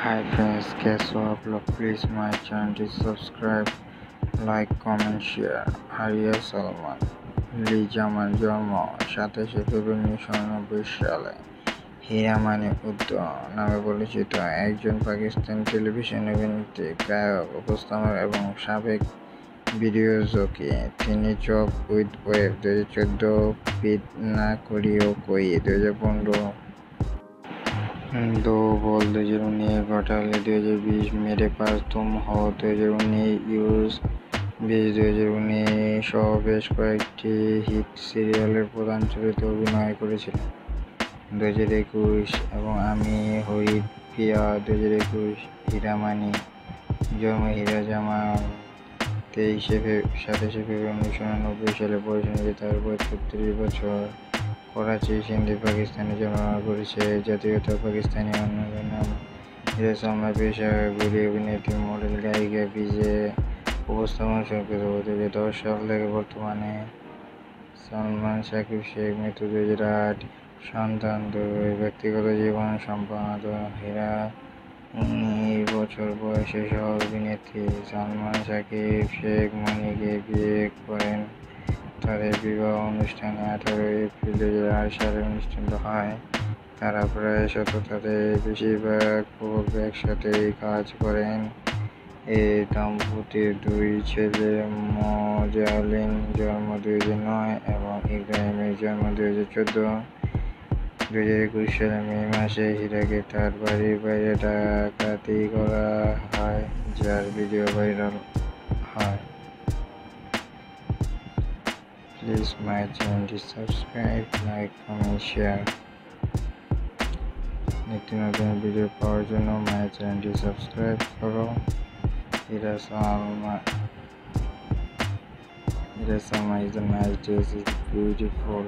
Hi friends, कैसे हो आप लोग? Please my channel subscribe, like, comment, share. হারিয়া সালমান লিজামান জন্ম 27শে ফেব্রুয়ারি 1999 সালে হীরামানি উদ্দৌ নামে পরিচিত একজন পাকিস্তানি টেলিভিশন অভিনেত্রী, গায়ক, উপস্থাপক এবং সাবেক ভিডিও জকি। তিনি চক উইথ ওয়েব 2014, পিট না করিও কই 2015, दो बॉल 2019, घोटाले 2020, मेरे पास तुम हो 2019, यूज 2019 সহ বেশ কয়েকটি হিট সিরিয়ালের প্রধান চরিত্রে অভিনয় করেছিলেন। 2021 এবং আমি হই পিয়া 2021, হীরামানি জন্ম হীরা জামান 27শে ফেব্রুয়ারি 1999 সালে। বয়স অনুযায়ী তার বয়স 36 বছর। করাচি, সিন্ধি, পাকিস্তানে জন্মগ্রহণ করেছে। জাতীয়তা পাকিস্তানি। অন্যান্য নাম হীরা সালমান। পেশা গুলি অভিনেত্রী, মডেল, গায়িকা। বিজে উপস্থাপনা সংকেত 2010 সাল থেকে বর্তমানে। সালমান শাকিব শেখ, মৃত্যু 2008। সন্তান 2। ব্যক্তিগত জীবন সম্পাদক। হীরা 19 বছর বয়সে সহ অভিনেত্রী সালমান শাকিব শেখ মনিকে বিয়ে করেন। তাদের বিবাহ অনুষ্ঠান 18 এপ্রিল 2008 সালে অনুষ্ঠিত হয়। তারা প্রায় তাদের বেশিরভাগ পর্ব একসাথেই কাজ করেন। এই দম্পতির 2 ছেলে, মোজালিন জন্ম 2009 এবং ইব্রাহিমের জন্ম 2014। 2021 সালে মে মাসে হীরাকে তার বাড়ির বাইরে ডাকাতি করা হয়, যার ভিডিও ভাইরাল হয়। Please my channel subscribe, like, comment, share. নিত্য নতুন ভিডিও পাওয়ার জন্য my channel সাবস্ক্রাইব করো। হীরা Salman is a nice dress, is beautiful.